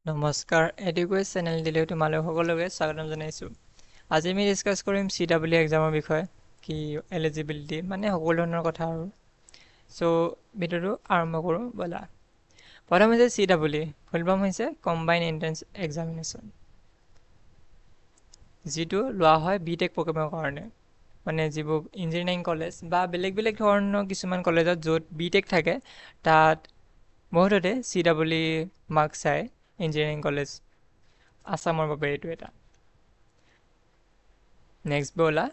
নমস্কাৰ এডুকুৱেট চেনেল দিলে তোমালোক সকলোকে স্বাগতম জনাইছোঁ। আজি আমি ডিছকাছ কৰিম CW এক্সামৰ বিষয়ে, কি এলিজিবিলিটি মানে সকলো ধৰণৰ কথা আৰু। চ' ভিডিঅ'টো আৰম্ভ কৰোঁ ব'লা। প্ৰথম হৈছে CW, ফুল ফৰ্ম হৈছে কম্বাইন এণ্ট্ৰেন্স এক্সামিনেশ্যন, যিটো লোৱা হয় BTech প্ৰগ্ৰেমৰ কাৰণে। মানে যিবোৰ ইঞ্জিনিয়াৰিং কলেজ বা বেলেগ ধৰণৰ কিছুমান কলেজত য'ত BTech থাকে তাত বহুততে CW মাৰ্কছ চায়। ইঞ্জিনিয়াৰিং কলেজ আছামৰ বাবে এইটো এটা। নেক্সট ব'লা,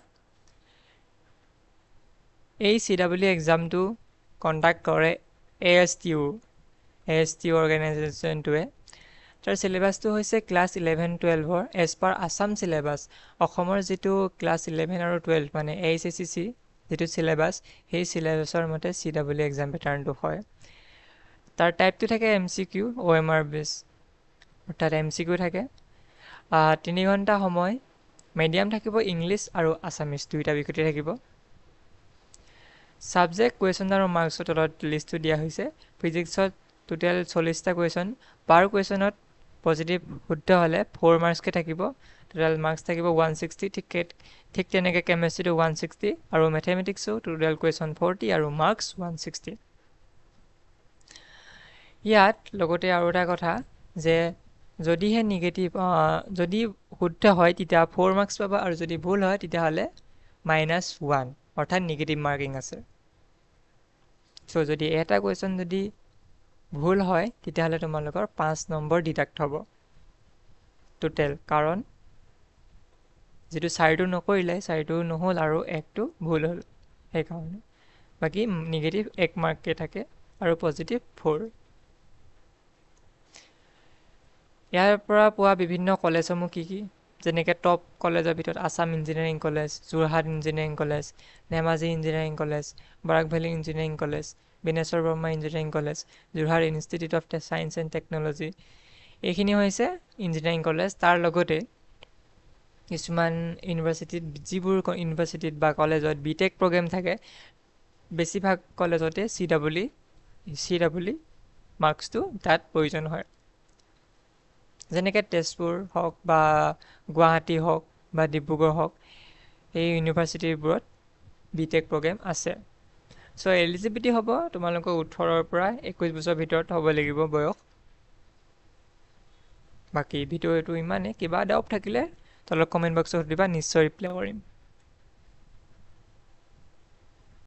এই CW এক্সামটো কণ্ডাক্ট কৰে ASTU অৰ্গেনাইজেশ্যনটোৱে। তাৰ চিলেবাছটো হৈছে class 11-12 as per Assam syllabus. অসমৰ যিটো ক্লাছ 11 আৰু 12 মানে AHSCC যিটো চিলেবাছ, সেই চিলেবাছৰ মতে CW এক্সাম পেটাৰ্ণটো হয়। তাৰ টাইপটো থাকে MCQ OMR বেছ, অৰ্থাৎ MCQ থাকে। 3 ঘণ্টা সময়, মিডিয়াম থাকিব ইংলিছ আৰু আছামিছ দুয়োটা বিষয়তে থাকিব। ছাবজেক্ট কুৱেশ্যন আৰু মাৰ্কছৰ তলত লিষ্টটো দিয়া হৈছে। ফিজিক্সত টোটেল 40টা কুৱেশ্যন, পাৰ কুৱেশ্যনত পজিটিভ শুদ্ধ হ'লে 4 মাৰ্কছকৈ থাকিব, টোটেল মাৰ্কছ থাকিব 160। ঠিক তেনেকৈ কেমেষ্ট্ৰিটো 160 আৰু মেথেমেটিক্সো টোটেল কুৱেশ্যন 40 আৰু মাৰ্কছ 160। ইয়াত লগতে আৰু এটা কথা যে যদিহে নিগেটিভ যদি শুদ্ধ হয় তেতিয়া 4 মাৰ্কছ পাবা, আৰু যদি ভুল হয় তেতিয়াহ'লে -1 অৰ্থাৎ নিগেটিভ মাৰ্কিং আছে। চ' যদি এটা কুৱেশ্যন যদি ভুল হয় তেতিয়াহ'লে তোমালোকৰ 5 নম্বৰ ডিডাক্ট হ'ব টোটেল, কাৰণ যিটো 4টো নকৰিলে 4টো নহ'ল আৰু 1টো ভুল হ'ল, সেইকাৰণে। বাকী নিগেটিভ 1 মাৰ্ককৈ থাকে আৰু পজিটিভ 4। ইয়াৰ পৰা পোৱা বিভিন্ন কলেজসমূহ কি, যেনেকৈ টপ কলেজৰ ভিতৰত Assam engineering college, Jorhat engineering college, Dhemaji engineering college, Barak valley engineering college, Bineswar Brahma engineering college, Jorhat institute of science and technology, এইখিনি হৈছে ইঞ্জিনিয়াৰিং কলেজ। তাৰ লগতে কিছুমান ইউনিভাৰ্চিটিত, যিবোৰ ইউনিভাৰ্চিটিত বা কলেজত BTech প্ৰগ্ৰেম থাকে, বেছিভাগ কলেজতে CW মাৰ্কছটো তাত প্ৰয়োজন হয়। যেনেকৈ তেজপুৰ হওক বা গুৱাহাটী হওক বা ডিব্ৰুগড় হওক, এই ইউনিভাৰ্চিটিবোৰত BTech প্ৰগ্ৰেম আছে। চ' এলিজিবিলিটি হ'ব তোমালোকৰ 18ৰ পৰা 21 বছৰ ভিতৰত হ'ব লাগিব বয়স। বাকী ভিডিঅ'টো ইমানেই, কিবা ডাউট থাকিলে তলত কমেণ্ট বক্সত সুধিবা, নিশ্চয় ৰিপ্লাই কৰিম।